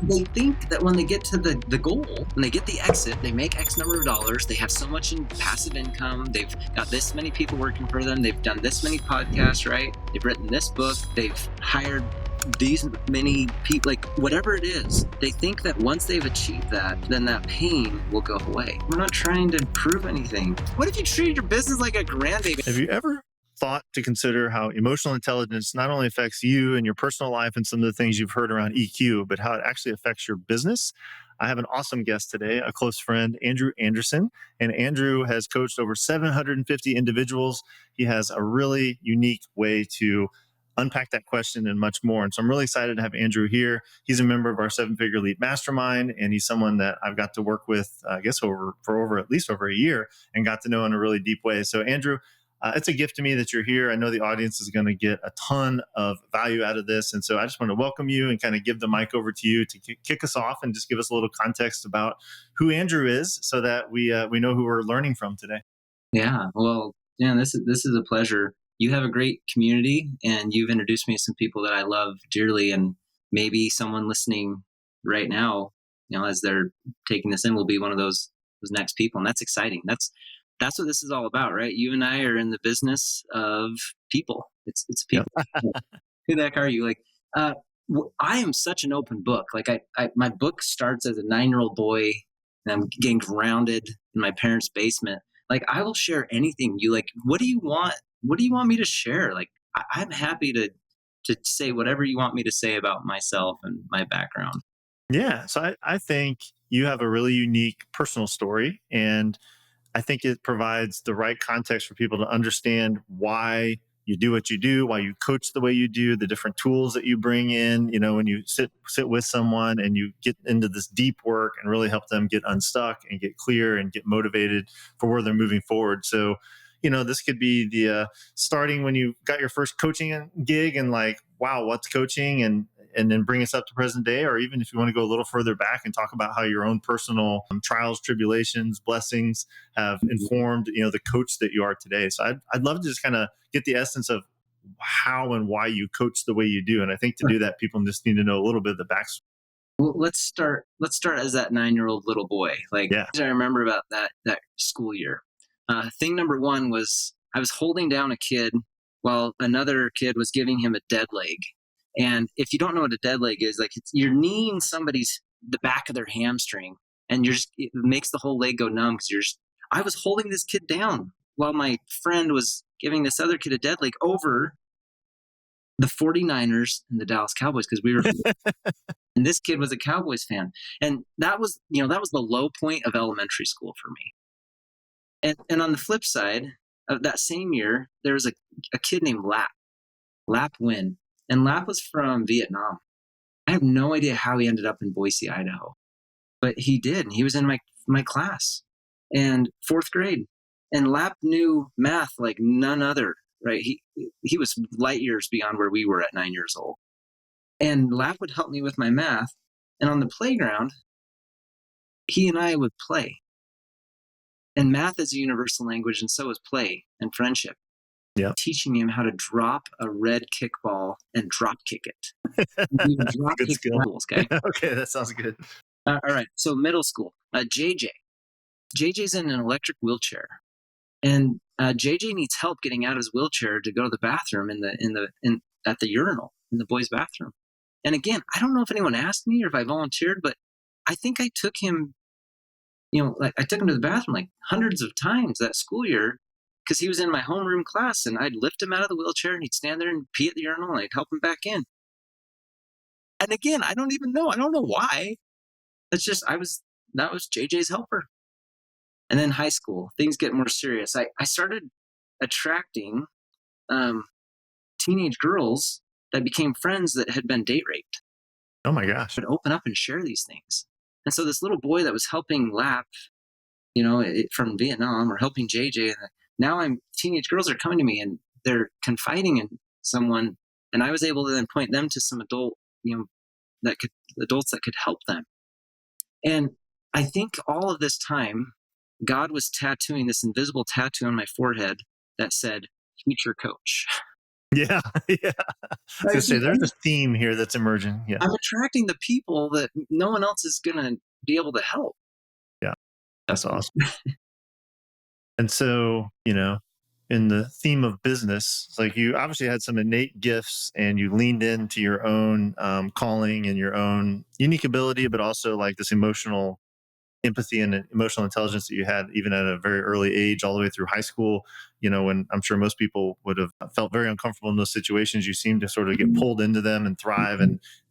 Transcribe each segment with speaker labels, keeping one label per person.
Speaker 1: They think that when they get to the goal, when they get the exit, they make X number of dollars, they have so much in passive income, they've got this many people working for them, they've done this many podcasts, right? They've written this book, they've hired these many people, like whatever it is, they think that once they've achieved that, then that pain will go away. We're not trying to prove anything. What if you treated your business like a grandbaby?
Speaker 2: Have you ever thought to consider how emotional intelligence not only affects you and your personal life and some of the things you've heard around EQ, but how it actually affects your business? I have an awesome guest today, a close friend, Andrew Anderson. And Andrew has coached over 750 individuals. He has a really unique way to unpack that question and much more. And so I'm really excited to have Andrew here. He's a member of our Seven Figure Leap Mastermind, and he's someone that I've got to work with, I guess, for at least over a year, and got to know in a really deep way. So, Andrew, it's a gift to me that you're here. I know the audience is going to get a ton of value out of this. And so I just want to welcome you and kind of give the mic over to you to kick us off and just give us a little context about who Andrew is so that we know who we're learning from today.
Speaker 1: Yeah, well, yeah, this is a pleasure. You have a great community, and you've introduced me to some people that I love dearly, and maybe someone listening right now, as they're taking this in, will be one of those next people, and that's exciting. That's what this is all about, right? You and I are in the business of people. It's
Speaker 2: Yep.
Speaker 1: people. Who the heck are you? Like, I am such an open book. Like, my book starts as a 9-year-old boy, and I'm getting grounded in my parents' basement. Like, I will share anything. You like, what do you want? What do you want me to share? Like, I'm happy to say whatever you want me to say about myself and my background.
Speaker 2: Yeah. So I think you have a really unique personal story, and I think it provides the right context for people to understand why you do what you do, why you coach the way you do, the different tools that you bring in, when you sit with someone and you get into this deep work and really help them get unstuck and get clear and get motivated for where they're moving forward. So, this could be the starting when you got your first coaching gig and like, wow, what's coaching? And then bring us up to present day, or even if you want to go a little further back and talk about how your own personal trials, tribulations, blessings have informed, the coach that you are today. So I'd love to just kind of get the essence of how and why you coach the way you do. And I think to do that, people just need to know a little bit of the backstory.
Speaker 1: Well, let's start as that 9-year-old little boy. Like,
Speaker 2: Yeah.
Speaker 1: I remember about that school year. Thing number one was I was holding down a kid while another kid was giving him a dead leg. And if you don't know what a dead leg is, like, you're kneeing the back of their hamstring, and it makes the whole leg go numb because I was holding this kid down while my friend was giving this other kid a dead leg over the 49ers and the Dallas Cowboys, because we were and this kid was a Cowboys fan. And that was the low point of elementary school for me. And on the flip side of that same year, there was a kid named Lap Win. And Lap was from Vietnam. I have no idea how he ended up in Boise, Idaho, but he did. And he was in my class and fourth grade. And Lap knew math like none other, right? He was light years beyond where we were at 9 years old. And Lap would help me with my math. And on the playground, he and I would play. And math is a universal language, and so is play and friendship.
Speaker 2: Yeah.
Speaker 1: Teaching him how to drop a red kickball and drop kick it. Drop
Speaker 2: Good
Speaker 1: kick
Speaker 2: skill.
Speaker 1: balls, okay?
Speaker 2: Okay, that sounds good.
Speaker 1: All right. So middle school, JJ. JJ's in an electric wheelchair, and JJ needs help getting out of his wheelchair to go to the bathroom at the urinal in the boys' bathroom. And again, I don't know if anyone asked me or if I volunteered, but I think I took him. I took him to the bathroom like hundreds of times that school year, because he was in my homeroom class, and I'd lift him out of the wheelchair and he'd stand there and pee at the urinal, and I'd help him back in. And again, I don't know why. That was JJ's helper. And then high school, things get more serious. I started attracting teenage girls that became friends that had been date raped.
Speaker 2: Oh my gosh.
Speaker 1: Would open up and share these things. And so this little boy that was helping Lap, from Vietnam, or helping JJ, and now teenage girls are coming to me and they're confiding in someone, and I was able to then point them to some adults that could help them. And I think all of this time, God was tattooing this invisible tattoo on my forehead that said, future coach.
Speaker 2: Yeah. Yeah. I was
Speaker 1: I
Speaker 2: gonna say
Speaker 1: think
Speaker 2: there's a theme here that's emerging. Yeah.
Speaker 1: I'm attracting the people that no one else is going to be able to help.
Speaker 2: Yeah. That's awesome. And so, in the theme of business, it's like you obviously had some innate gifts and you leaned into your own calling and your own unique ability, but also like this emotional empathy and emotional intelligence that you had even at a very early age, all the way through high school. When I'm sure most people would have felt very uncomfortable in those situations, you seem to sort of get pulled into them and thrive.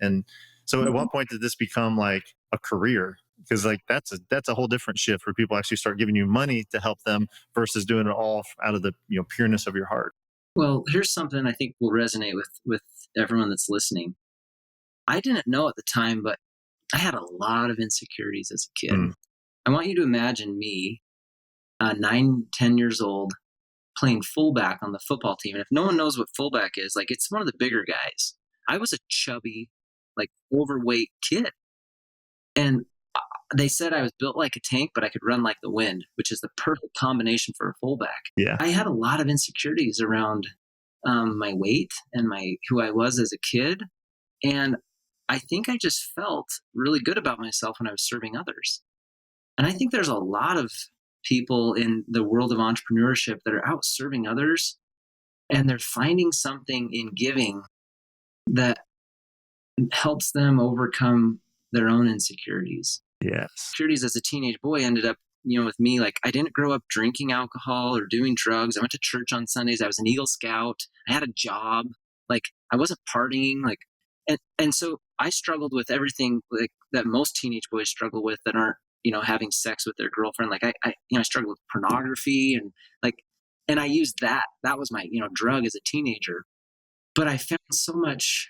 Speaker 2: And so, at what point did this become like a career? Because like that's a whole different shift where people actually start giving you money to help them versus doing it all out of the pureness of your heart.
Speaker 1: Well, here's something I think will resonate with everyone that's listening. I didn't know at the time, but I had a lot of insecurities as a kid.
Speaker 2: Mm,
Speaker 1: I want you to imagine me, 9, 10 years old, playing fullback on the football team. And if no one knows what fullback is, like it's one of the bigger guys. I was a chubby, like overweight kid. And they said I was built like a tank, but I could run like the wind, which is the perfect combination for a fullback.
Speaker 2: yeah.
Speaker 1: I had a lot of insecurities around my weight and my who I was as a kid, and I think I just felt really good about myself when I was serving others. And I think there's a lot of people in the world of entrepreneurship that are out serving others, and they're finding something in giving that helps them overcome their own insecurities.
Speaker 2: Yes.
Speaker 1: Insecurities as a teenage boy ended up, with me. Like, I didn't grow up drinking alcohol or doing drugs. I went to church on Sundays. I was an Eagle Scout. I had a job. Like, I wasn't partying. Like, and so I struggled with everything like that most teenage boys struggle with that aren't, having sex with their girlfriend. Like, I struggled with pornography and like, and I used that. That was my, drug as a teenager. But I found so much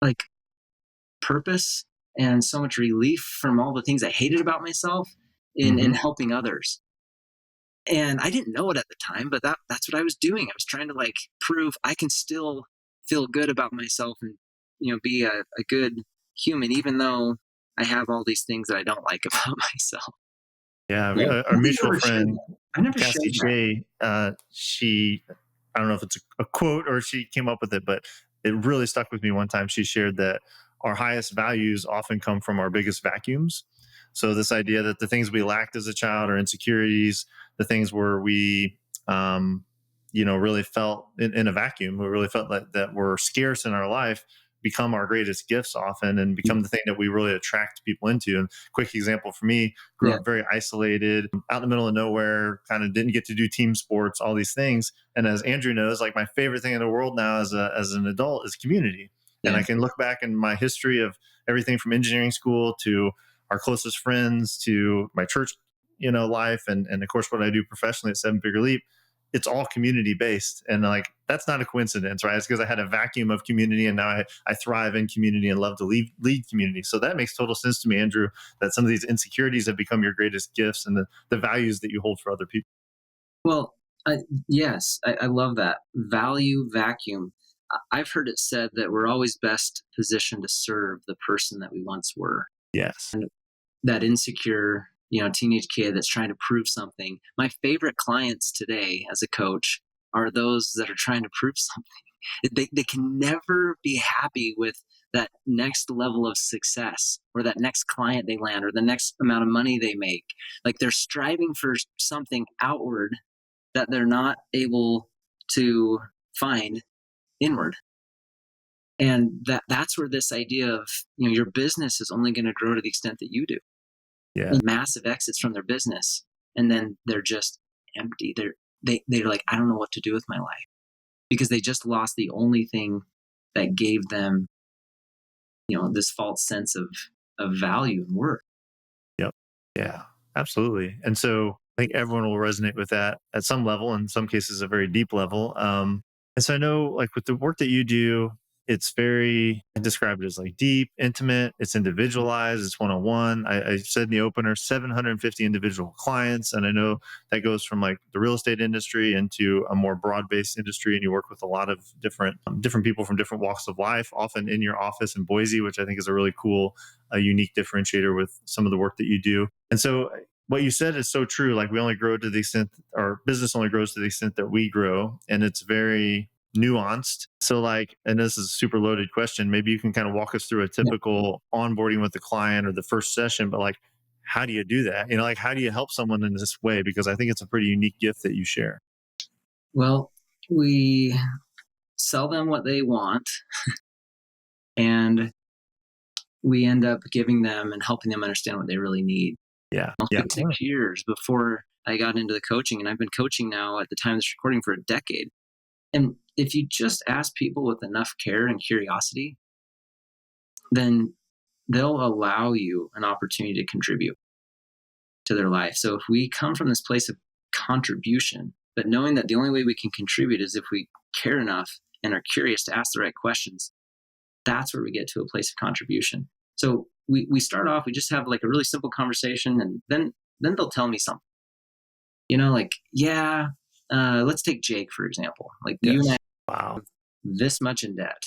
Speaker 1: like purpose and so much relief from all the things I hated about myself in
Speaker 2: Hmm.
Speaker 1: helping others. And I didn't know it at the time, but that's what I was doing. I was trying to like prove I can still feel good about myself and be a good human, even though I have all these things that I don't like about myself.
Speaker 2: Yeah,
Speaker 1: Yeah. I
Speaker 2: our
Speaker 1: don't think I
Speaker 2: mutual
Speaker 1: ever shared
Speaker 2: friend
Speaker 1: that. I never
Speaker 2: Cassie
Speaker 1: shared that.
Speaker 2: Shea, she, I don't know if it's a quote or she came up with it, but it really stuck with me one time. She shared that our highest values often come from our biggest vacuums. So this idea that the things we lacked as a child, our insecurities, the things where we, um, really felt in a vacuum, we really felt that were scarce in our life, become our greatest gifts often and become the thing that we really attract people into. And quick example for me, grew
Speaker 1: Yeah.
Speaker 2: up very isolated, out in the middle of nowhere, kind of didn't get to do team sports, all these things. And as Andrew knows, like my favorite thing in the world now as an adult is community. And
Speaker 1: Yeah.
Speaker 2: I can look back in my history of everything from engineering school to our closest friends to my church, life, and of course what I do professionally at Seven Figure Leap. It's all community based, and like that's not a coincidence, right? It's because I had a vacuum of community, and now I thrive in community and love to lead community. So that makes total sense to me, Andrew, that some of these insecurities have become your greatest gifts and the values that you hold for other people.
Speaker 1: Well, yes, I love that value vacuum. I've heard it said that we're always best positioned to serve the person that we once were.
Speaker 2: Yes.
Speaker 1: That insecure, teenage kid that's trying to prove something. My favorite clients today as a coach are those that are trying to prove something. They can never be happy with that next level of success or that next client they land or the next amount of money they make. Like they're striving for something outward that they're not able to find inward. And that's where this idea of, your business is only going to grow to the extent that you do.
Speaker 2: Yeah.
Speaker 1: Massive exits from their business, and then they're just empty. They're like, I don't know what to do with my life because they just lost the only thing that gave them, this false sense of value and worth.
Speaker 2: Yep. Yeah. Absolutely. And so I think everyone will resonate with that at some level, in some cases, a very deep level. And so I know, like with the work that you do, it's very, I describe it as like deep, intimate, it's individualized, it's one on one. I said in the opener, 750 individual clients. And I know that goes from like the real estate industry into a more broad based industry. And you work with a lot of different people from different walks of life, often in your office in Boise, which I think is a really cool, a unique differentiator with some of the work that you do. And so what you said is so true. Like we only grow to the extent our business only grows to the extent that we grow. And it's very nuanced. So like, and this is a super loaded question, maybe you can kind of walk us through a
Speaker 1: Yeah.
Speaker 2: typical onboarding with the client or the first session, but like, how do you do that? Like, how do you help someone in this way? Because I think it's a pretty unique gift that you share.
Speaker 1: Well, we sell them what they want, and we end up giving them and helping them understand what they really need.
Speaker 2: Yeah. Yeah.
Speaker 1: It took years before I got into the coaching, and I've been coaching now at the time of this recording for a decade. And if you just ask people with enough care and curiosity, then they'll allow you an opportunity to contribute to their life. So if we come from this place of contribution, but knowing that the only way we can contribute is if we care enough and are curious to ask the right questions, that's where we get to a place of contribution. So we start off, we just have like a really simple conversation, and then they'll tell me something. Like, yeah, let's take Jake, for example. Like, you and
Speaker 2: Yes.
Speaker 1: I
Speaker 2: Wow.
Speaker 1: have this much in debt.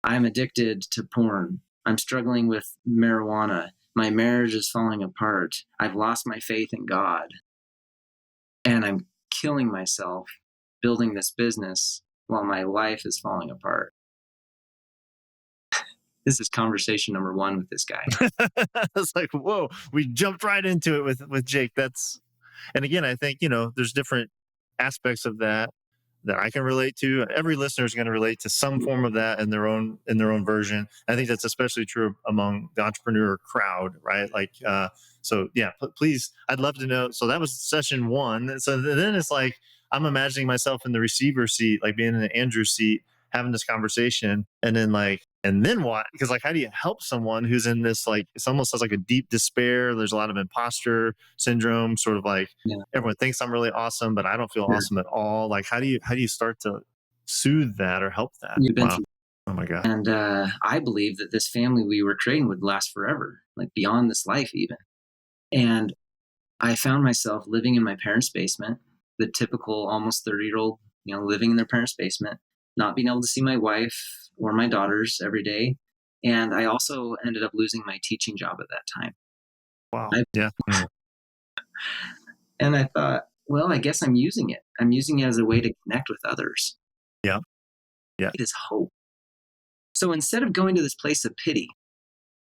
Speaker 1: I'm addicted to porn. I'm struggling with marijuana. My marriage is falling apart. I've lost my faith in God. And I'm killing myself building this business while my life is falling apart. This is conversation number one with this guy.
Speaker 2: It's like, whoa, we jumped right into it with Jake. And again, I think, there's different aspects of that I can relate to. Every listener is going to relate to some form of that in their own version. I think that's especially true among the entrepreneur crowd, right? Like, so yeah, please, I'd love to know. So that was session one. So then it's like I'm imagining myself in the receiver seat, like being in the Andrew seat, having this conversation, and then what? Because like, how do you help someone who's in this, like, it's almost like a deep despair. There's a lot of imposter syndrome, sort of like
Speaker 1: Yeah,
Speaker 2: everyone thinks I'm really awesome, but I don't feel
Speaker 1: sure.
Speaker 2: awesome at all. Like, how do you start to soothe that or help that?
Speaker 1: You've been
Speaker 2: Wow.
Speaker 1: through.
Speaker 2: Oh my God.
Speaker 1: And I believe that this family we were creating would last forever, like beyond this life, even. And I found myself living in my parents' basement, the typical almost 30-year-old, living in their parents' basement, not being able to see my wife or my daughters every day. And I also ended up losing my teaching job at that time.
Speaker 2: Wow.
Speaker 1: I,
Speaker 2: Yeah. Mm.
Speaker 1: and I thought, well, I guess I'm using it. I'm using it as a way to connect with others.
Speaker 2: Yeah. Yeah.
Speaker 1: It is hope. So instead of going to this place of pity,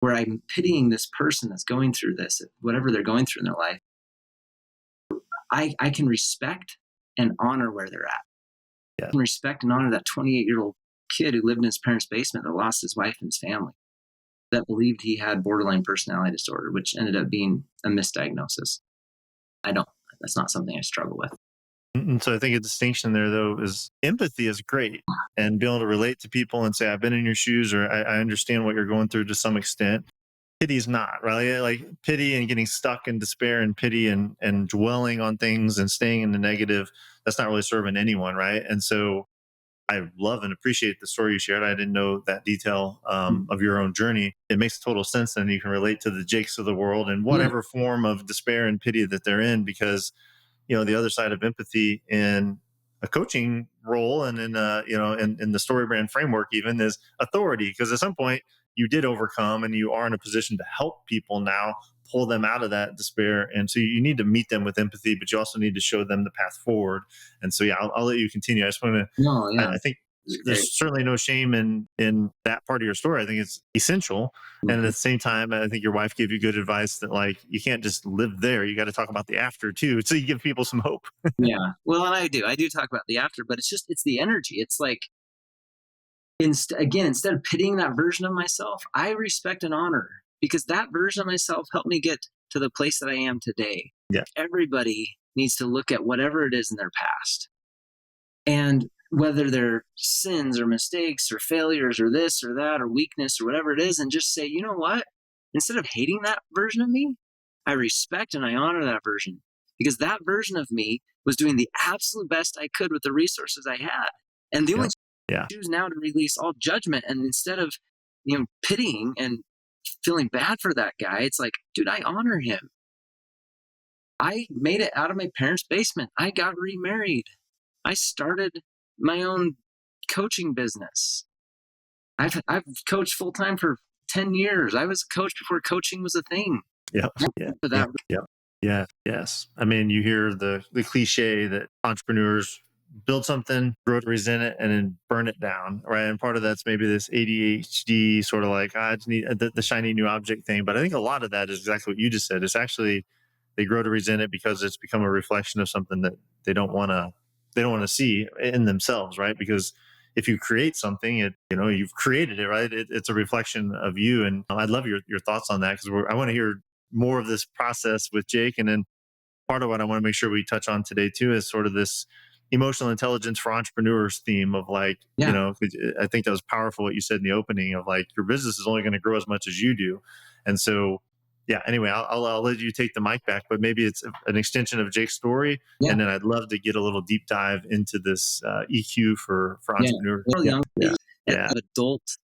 Speaker 1: where I'm pitying this person that's going through this, whatever they're going through in their life, I can respect and honor where they're at.
Speaker 2: Yeah.
Speaker 1: I can respect and honor that 28-year-old kid who lived in his parents' basement that lost his wife and his family, that believed he had borderline personality disorder, which ended up being a misdiagnosis. That's not something I struggle with.
Speaker 2: And so I think a distinction there, though, is empathy is great, and being able to relate to people and say, I've been in your shoes, or I understand what you're going through to some extent. Pity is not, right? Like, pity and getting stuck in despair and pity and dwelling on things and staying in the negative, that's not really serving anyone, right? And so I love and appreciate the story you shared. I didn't know that detail of your own journey. It makes total sense. And you can relate to the Jakes of the world and
Speaker 1: Yeah.
Speaker 2: whatever form of despair and pity that they're in, because the other side of empathy in a coaching role and in the story brand framework even is authority, because at some point you did overcome and you are in a position to help people now pull them out of that despair, and so you need to meet them with empathy, but you also need to show them the path forward. And so yeah, I'll let you continue. I just want to
Speaker 1: No, yeah,
Speaker 2: I think
Speaker 1: it's great.
Speaker 2: there's certainly no shame in that part of your story. I think it's essential. And at
Speaker 1: Mhm.
Speaker 2: the same time, I think your wife gave you good advice that, like, you can't just live there. You got to talk about the after too. So you give people some hope.
Speaker 1: Yeah. Well, and I do talk about the after, but it's the energy. It's like, instead of pitying that version of myself, I respect and honor, because that version of myself helped me get to the place that I am today.
Speaker 2: Yeah.
Speaker 1: Everybody needs to look at whatever it is in their past, and whether they're sins or mistakes or failures or this or that or weakness or whatever it is, and just say, you know what? Instead of hating that version of me, I respect and I honor that version, because that version of me was doing the absolute best I could with the resources I had. And the only
Speaker 2: Yeah. Yeah.
Speaker 1: choose now to release all judgment, and instead of pitying and feeling bad for that guy, it's like, dude, I honor him. I made it out of my parents' basement. I got remarried. I started my own coaching business. I've coached full time for 10 years. I was a coach before coaching was a thing.
Speaker 2: Yeah. Yeah.
Speaker 1: For
Speaker 2: Yeah.
Speaker 1: that.
Speaker 2: Yeah. Yeah. Yes. I mean, you hear the cliche that entrepreneurs build something, grow to resent it, and then burn it down, right? And part of that's maybe this ADHD sort of like, I just need the shiny new object thing. But I think a lot of that is exactly what you just said. It's actually they grow to resent it because it's become a reflection of something that they don't want to they don't want to see in themselves, right? Because if you create something, you've created it, right? It's a reflection of you. And I'd love your thoughts on that because I want to hear more of this process with Jake, and then part of what I want to make sure we touch on today too is sort of this emotional intelligence for entrepreneurs theme of like,
Speaker 1: Yeah.
Speaker 2: 'cause I think that was powerful what you said in the opening of like your business is only going to grow as much as you do. And so, yeah, anyway, I'll let you take the mic back, but maybe it's an extension of Jake's story.
Speaker 1: Yeah.
Speaker 2: And then I'd love to get a little deep dive into this EQ for
Speaker 1: Yeah.
Speaker 2: entrepreneurs.
Speaker 1: Well,
Speaker 2: Yeah.
Speaker 1: young
Speaker 2: Yeah.
Speaker 1: as
Speaker 2: Yeah.
Speaker 1: adult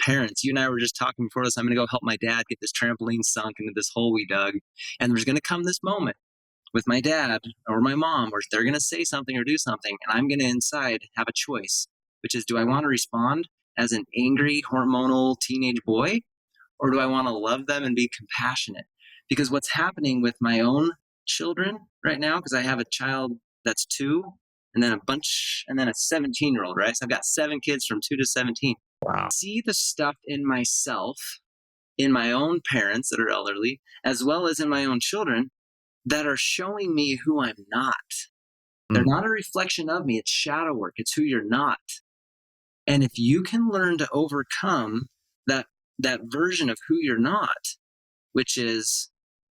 Speaker 1: parents, you and I were just talking before this. I'm going to go help my dad get this trampoline sunk into this hole we dug. And there's going to come this moment with my dad or my mom where they're going to say something or do something. And I'm going to inside have a choice, which is do I want to respond as an angry, hormonal teenage boy? Or do I want to love them and be compassionate? Because what's happening with my own children right now, because I have a child that's 2, and then a 17-year-old, right? So I've got 7 kids from 2 to 17.
Speaker 2: Wow.
Speaker 1: See the stuff in myself, in my own parents that are elderly, as well as in my own children that are showing me who I'm not. They're
Speaker 2: Mm.
Speaker 1: not a reflection of me. It's shadow work. It's who you're not. And if you can learn to overcome that that version of who you're not, which is,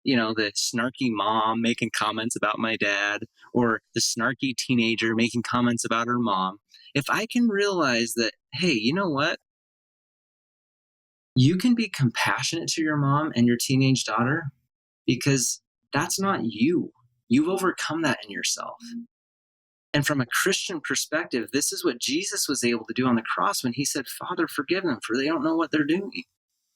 Speaker 1: the snarky mom making comments about my dad, or the snarky teenager making comments about her mom. If I can realize that, hey, you know what? You can be compassionate to your mom and your teenage daughter because that's not you. You've overcome that in yourself. And from a Christian perspective, this is what Jesus was able to do on the cross when he said, Father, forgive them, for they don't know what they're doing.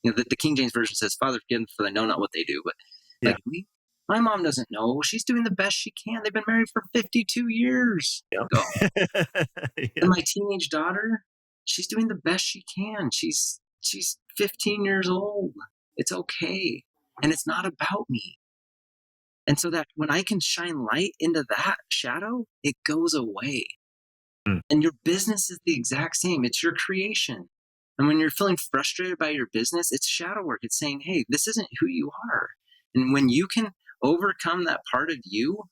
Speaker 1: The King James Version says, Father, forgive them, for they know not what they do. But
Speaker 2: Yeah.
Speaker 1: like me, my mom doesn't know. She's doing the best she can. They've been married for 52 years.
Speaker 2: Yep.
Speaker 1: Go.
Speaker 2: Yeah.
Speaker 1: And my teenage daughter, she's doing the best she can. She's 15 years old. It's okay. And it's not about me. And so that when I can shine light into that shadow, it goes away.
Speaker 2: Mm.
Speaker 1: And your business is the exact same. It's your creation. And when you're feeling frustrated by your business, it's shadow work. It's saying, hey, this isn't who you are. And when you can overcome that part of you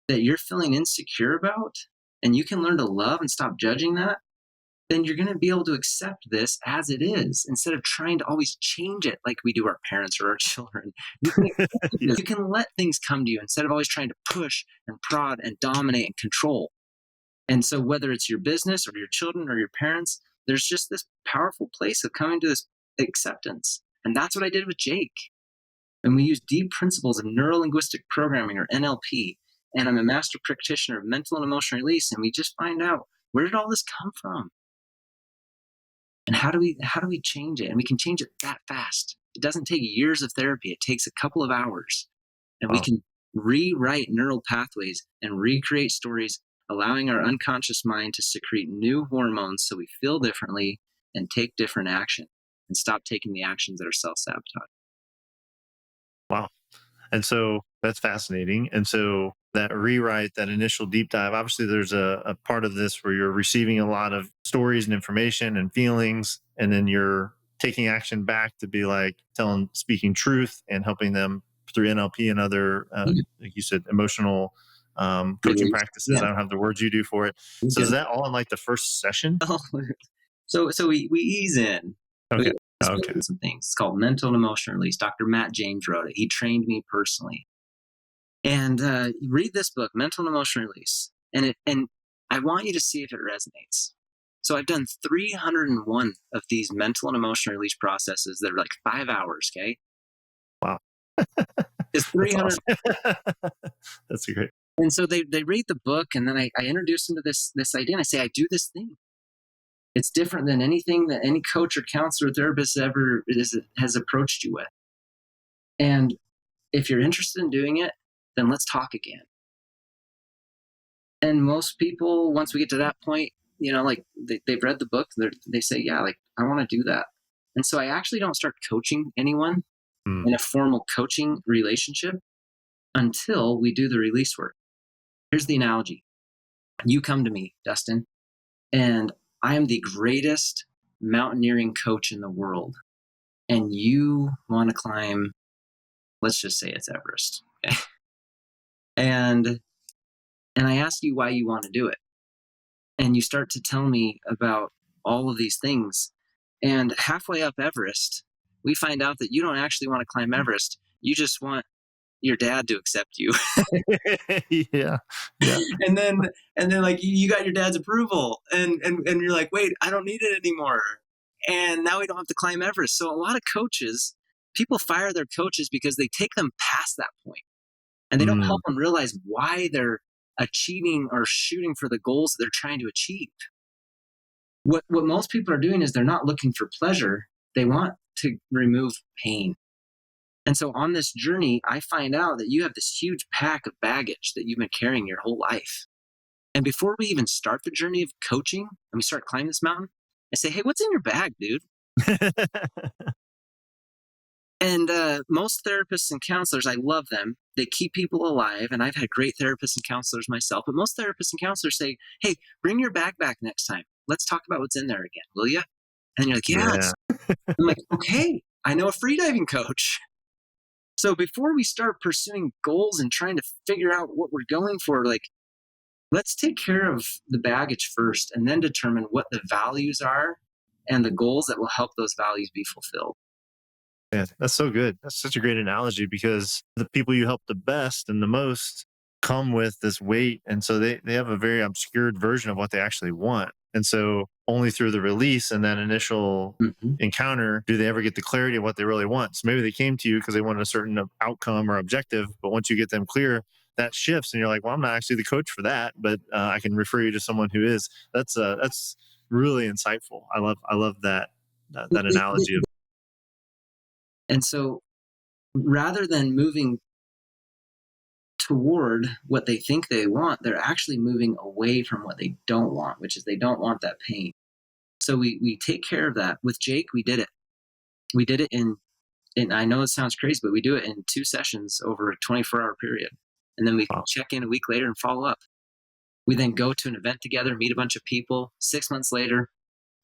Speaker 1: that you're feeling insecure about, and you can learn to love and stop judging that, then you're going to be able to accept this as it is instead of trying to always change it like we do our parents or our children. You can,
Speaker 2: Yeah.
Speaker 1: you can let things come to you instead of always trying to push and prod and dominate and control. And so, whether it's your business or your children or your parents, there's just this powerful place of coming to this acceptance. And that's what I did with Jake. And we use deep principles of neuro linguistic programming or NLP. And I'm a master practitioner of mental and emotional release. And we just find out, where did all this come from? And how do we change it? And we can change it that fast. It doesn't take years of therapy. It takes a couple of hours. And we
Speaker 2: Wow.
Speaker 1: can rewrite neural pathways and recreate stories, allowing our unconscious mind to secrete new hormones so we feel differently and take different action and stop taking the actions that are self-sabotage.
Speaker 2: Wow. And so that's fascinating. And so that rewrite, that initial deep dive, obviously there's a part of this where you're receiving a lot of stories and information and feelings, and then you're taking action back to be like speaking truth and helping them through NLP and other,
Speaker 1: Yeah.
Speaker 2: like you said, emotional coaching
Speaker 1: Release.
Speaker 2: practices.
Speaker 1: Yeah.
Speaker 2: I don't have the words you do for it.
Speaker 1: You're
Speaker 2: So is
Speaker 1: good.
Speaker 2: that all in like the first session?
Speaker 1: So we ease in.
Speaker 2: Okay.
Speaker 1: We
Speaker 2: Okay.
Speaker 1: explain some things. It's called mental and emotional release. Dr. Matt James wrote it. He trained me personally. And read this book, Mental and Emotional Release, and I want you to see if it resonates. So I've done 301 of these mental and emotional release processes that are like 5 hours. Okay,
Speaker 2: Wow.
Speaker 1: it's
Speaker 2: That's
Speaker 1: 300.
Speaker 2: awesome. That's great.
Speaker 1: And so they read the book, and then I introduce them to this idea, and I say I do this thing. It's different than anything that any coach or counselor or therapist has approached you with. And if you're interested in doing it, then let's talk again. And most people, once we get to that point, like they've read the book, they say, yeah, like I want to do that. And so I actually don't start coaching anyone
Speaker 2: Mm.
Speaker 1: in a formal coaching relationship until we do the release work. Here's the analogy. You come to me, Dustin, and I am the greatest mountaineering coach in the world. And you want to climb, let's just say it's Everest. Okay. And I ask you why you want to do it. And you start to tell me about all of these things. And halfway up Everest, we find out that you don't actually want to climb Everest. You just want your dad to accept you.
Speaker 2: Yeah. Yeah.
Speaker 1: and then like you got your dad's approval and you're like, wait, I don't need it anymore. And now we don't have to climb Everest. So a lot of coaches, people fire their coaches because they take them past that point and they don't
Speaker 2: Mm,
Speaker 1: help them realize why they're achieving or shooting for the goals that they're trying to achieve. What most people are doing is they're not looking for pleasure. They want to remove pain. And so on this journey, I find out that you have this huge pack of baggage that you've been carrying your whole life. And before we even start the journey of coaching and we start climbing this mountain, I say, hey, what's in your bag, dude? And most therapists and counselors, I love them. They keep people alive. And I've had great therapists and counselors myself. But most therapists and counselors say, hey, bring your bag back next time. Let's talk about what's in there again, will you? And you're like,
Speaker 2: yeah.
Speaker 1: yes. I'm like, okay, I know a freediving coach. So before we start pursuing goals and trying to figure out what we're going for, like, let's take care of the baggage first and then determine what the values are and the goals that will help those values be fulfilled.
Speaker 2: Yeah, that's so good. That's such a great analogy because the people you help the best and the most come with this weight. And so they have a very obscured version of what they actually want. And so only through the release and that initial
Speaker 1: Mm-hmm.
Speaker 2: encounter do they ever get the clarity of what they really want. So maybe they came to you because they wanted a certain outcome or objective. But once you get them clear, that shifts and you're like, well, I'm not actually the coach for that, but I can refer you to someone who is. That's really insightful. I love that analogy of,
Speaker 1: And so rather than moving toward what they think they want, they're actually moving away from what they don't want, which is they don't want that pain. So we take care of that. With Jake, we did it. We did it and I know it sounds crazy, but we do it in 2 sessions over a 24-hour period. And then we
Speaker 2: wow.
Speaker 1: check in a week later and follow up. We then go to an event together, meet a bunch of people. 6 months later,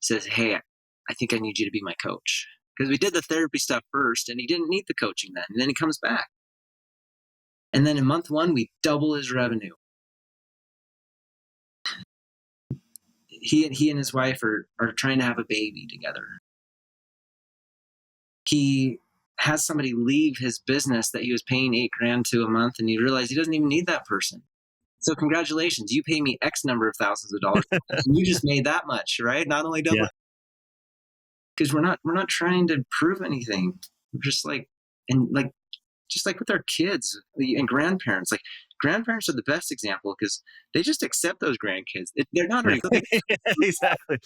Speaker 1: says, hey, I think I need you to be my coach. Because we did the therapy stuff first and he didn't need the coaching then. And then he comes back. And then in month one, we double his revenue. He and his wife are trying to have a baby together. He has somebody leave his business that he was paying $8,000 to a month, and he realized he doesn't even need that person. So congratulations, you pay me X number of thousands of dollars, and you just made that much, right? Not only double,
Speaker 2: Yeah.
Speaker 1: because we're not trying to prove anything. We're just like, and like just like with our kids and grandparents, like grandparents are the best example because they just accept those grandkids. They're not
Speaker 2: Yeah.
Speaker 1: really like,
Speaker 2: Exactly.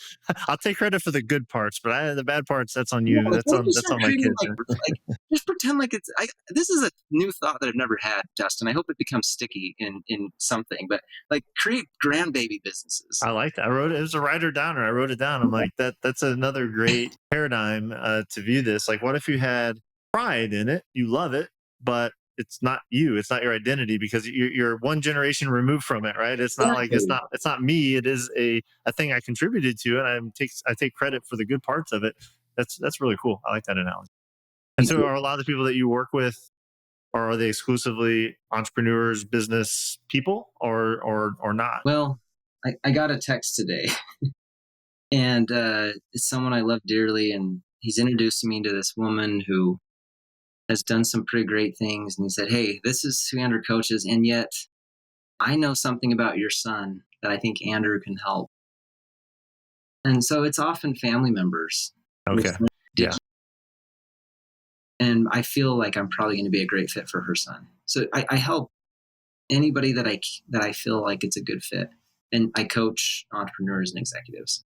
Speaker 2: I'll take credit for the good parts, but the bad parts, that's on
Speaker 1: yeah,
Speaker 2: you.
Speaker 1: like they just
Speaker 2: That's
Speaker 1: start
Speaker 2: on my
Speaker 1: treating
Speaker 2: kids.
Speaker 1: like just pretend like it's. This is a new thought that I've never had, Justin. I hope it becomes sticky in something, but like create grandbaby businesses.
Speaker 2: I like that. I wrote it. It was a writer downer. I wrote it down. I'm like That's another great paradigm to view this. Like, what if you had pride in it? You love it, but it's not you. It's not your identity because you're one generation removed from it, right? It's not like
Speaker 1: Exactly.
Speaker 2: it's not me. It is a thing I contributed to, and I take credit for the good parts of it. That's really cool. I like that analogy. And
Speaker 1: Thank
Speaker 2: so,
Speaker 1: you.
Speaker 2: are a lot of the people that you work with, or are they exclusively entrepreneurs, business people, or not?
Speaker 1: Well, I got a text today, and it's someone I love dearly, and he's introduced me to this woman who has done some pretty great things. And he said, "Hey, this is who Andrew coaches, and yet I know something about your son that I think Andrew can help." And so it's often family members.
Speaker 2: Okay.
Speaker 1: Did
Speaker 2: Yeah.
Speaker 1: and I feel like I'm probably going to be a great fit for her son. So I help anybody that I feel like it's a good fit, and I coach entrepreneurs and executives.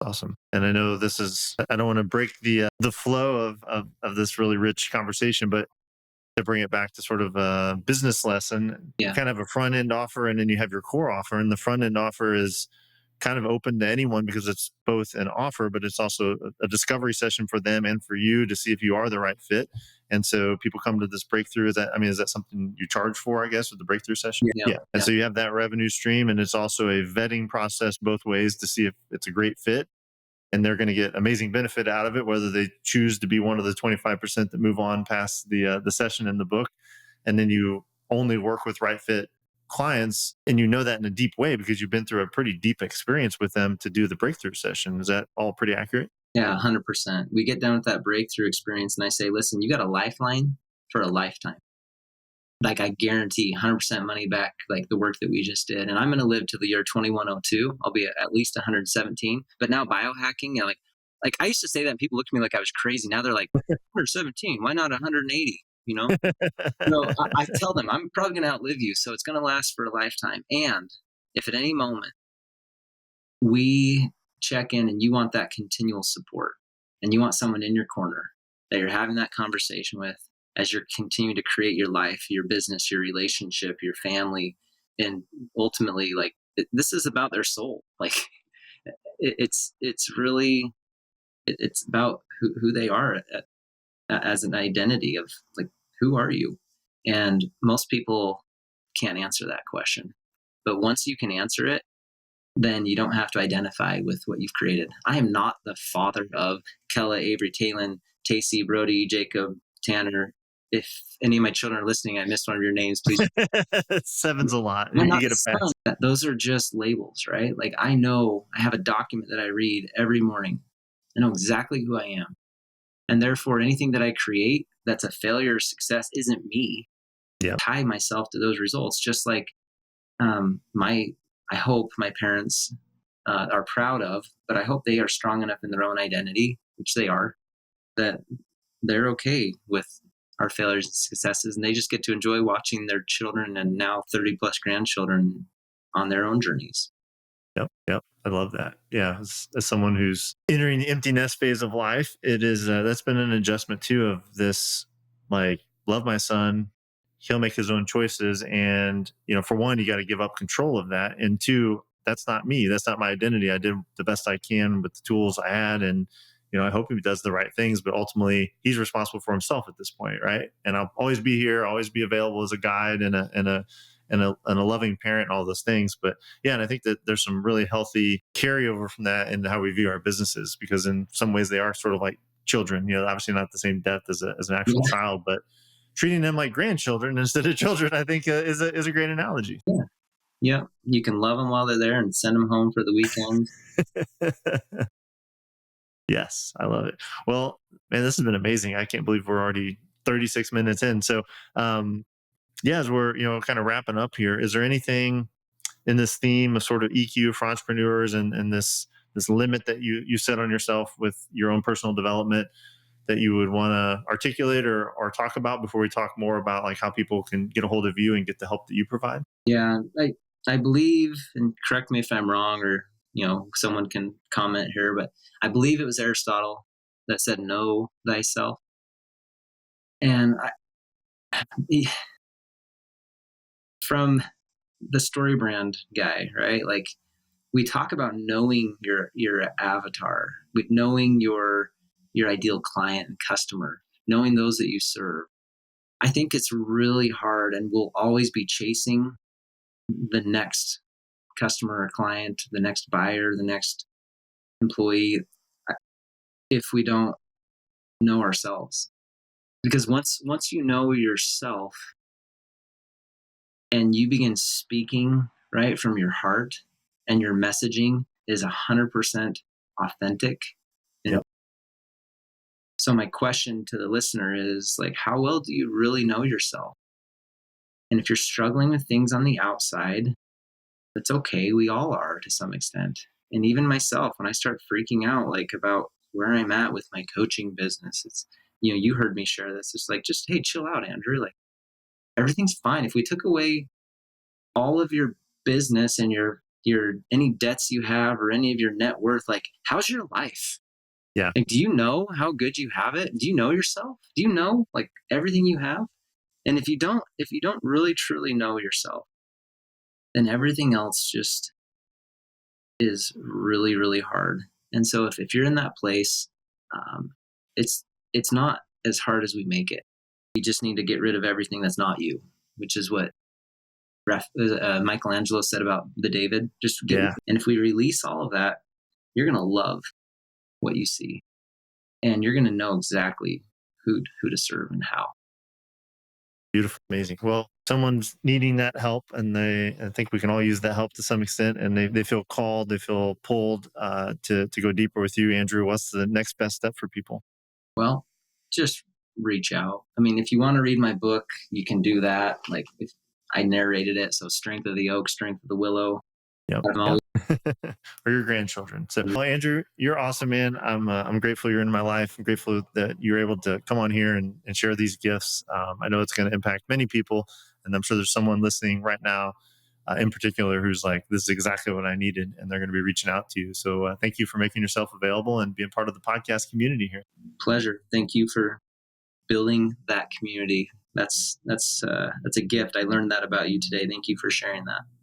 Speaker 2: Awesome. And I know this is, I don't want to break the flow of this really rich conversation, but to bring it back to sort of a business lesson, you
Speaker 1: Yeah.
Speaker 2: kind of have a front end offer and then you have your core offer. And the front end offer is kind of open to anyone because it's both an offer, but it's also a discovery session for them and for you to see if you are the right fit. And so people come to this breakthrough. Is that something you charge for, I guess, with the breakthrough session?
Speaker 1: Yeah,
Speaker 2: Yeah. And
Speaker 1: yeah,
Speaker 2: so you have that revenue stream, and it's also a vetting process both ways to see if it's a great fit, and they're going to get amazing benefit out of it, whether they choose to be one of the 25% that move on past the session in the book. And then you only work with right fit clients, and you know that in a deep way because you've been through a pretty deep experience with them to do the breakthrough session. Is that all pretty accurate?
Speaker 1: yeah, 100%. We get done with that breakthrough experience, and I say, listen, you got a lifeline for a lifetime. Like, I guarantee 100% money back, like the work that we just did. And I'm going to live to the year 2102. I'll be at least 117. But now biohacking, like I used to say that and people looked at me like I was crazy. Now they're like, 117, why not 180? You know? No, I tell them I'm probably going to outlive you. So it's going to last for a lifetime. And if at any moment we check in and you want that continual support and you want someone in your corner that you're having that conversation with as you're continuing to create your life, your business, your relationship, your family, and ultimately, like, this is about their soul. Like, it's really, it's about who they are as an identity of, like, who are you? And most people can't answer that question. But once you can answer it, then you don't have to identify with what you've created. I am not the father of Kella, Avery, Talon, Tacey, Brody, Jacob, Tanner. If any of my children are listening, I missed one of your names, please.
Speaker 2: Seven's a lot.
Speaker 1: I'm
Speaker 2: You
Speaker 1: not
Speaker 2: get
Speaker 1: the
Speaker 2: a pass.
Speaker 1: son. Those are just labels, right? Like, I know I have a document that I read every morning. I know exactly who I am. And therefore, anything that I create that's a failure or success isn't me.
Speaker 2: Yeah.
Speaker 1: Tie myself to those results, just like my I hope my parents are proud of, but I hope they are strong enough in their own identity, which they are, that they're okay with our failures and successes, and they just get to enjoy watching their children and now 30 plus grandchildren on their own journeys.
Speaker 2: Yep, yep. I love that. Yeah, as someone who's entering the empty nest phase of life, it is that's been an adjustment too of this. Like, love my son, he'll make his own choices, and for one, you got to give up control of that, and two, that's not me. That's not my identity. I did the best I can with the tools I had, and I hope he does the right things, but ultimately, he's responsible for himself at this point, right? And I'll always be here, always be available as a guide and a loving parent, and all those things, but yeah, and I think that there's some really healthy carryover from that into how we view our businesses, because in some ways they are sort of like children, obviously not the same depth as an actual
Speaker 1: Yeah,
Speaker 2: child, but treating them like grandchildren instead of children, I think is a great analogy.
Speaker 1: yeah, yeah. You can love them while they're there and send them home for the weekend.
Speaker 2: Yes, I love it. Well, man, this has been amazing. I can't believe we're already 36 minutes in. So, yeah, as we're kind of wrapping up here, is there anything in this theme of sort of EQ for entrepreneurs and this limit that you set on yourself with your own personal development that you would want to articulate or talk about before we talk more about like how people can get a hold of you and get the help that you provide?
Speaker 1: Yeah, I believe, and correct me if I'm wrong, or someone can comment here, but I believe it was Aristotle that said, "Know thyself." And from the story brand guy, right? Like, we talk about knowing your avatar, with knowing your ideal client and customer, knowing those that you serve. I think it's really hard, and we'll always be chasing the next customer or client, the next buyer, the next employee, if we don't know ourselves. Because once you know yourself and you begin speaking right from your heart, and your messaging is 100% authentic. And
Speaker 2: Yep.
Speaker 1: so my question to the listener is, like, how well do you really know yourself? And if you're struggling with things on the outside, that's okay. We all are to some extent. And even myself, when I start freaking out, like, about where I'm at with my coaching business, it's, you heard me share this. It's like, just, hey, chill out, Andrew. Like, everything's fine. If we took away all of your business and your any debts you have or any of your net worth, like, how's your life?
Speaker 2: Yeah.
Speaker 1: Like, do you know how good you have it? Do you know yourself? Do you know, like, everything you have? And if you don't really truly know yourself, then everything else just is really, really hard. And so if you're in that place, um, it's it's not as hard as we make it. You just need to get rid of everything that's not you, which is what Michelangelo said about the David. Just get,
Speaker 2: Yeah.
Speaker 1: and if we release all of that, you're gonna love what you see, and you're gonna know exactly who to serve and how.
Speaker 2: Beautiful, amazing. Well, someone's needing that help, and I think we can all use that help to some extent, and they feel called, they feel pulled to go deeper with you, Andrew. What's the next best step for people?
Speaker 1: Well, just reach out. I mean, if you want to read my book, you can do that. Like if I narrated it, so Strength of the Oak, Strength of the Willow.
Speaker 2: Yep,
Speaker 1: I'm
Speaker 2: yep.
Speaker 1: always
Speaker 2: Or your grandchildren. So, well, Andrew, you're awesome, man. I'm grateful you're in my life. I'm grateful that you're able to come on here and share these gifts. I know it's going to impact many people, and I'm sure there's someone listening right now, in particular, who's like, "This is exactly what I needed," and they're going to be reaching out to you. So, thank you for making yourself available and being part of the podcast community here.
Speaker 1: pleasure. Thank you for building that's a gift. I learned that about you today. Thank you for sharing that.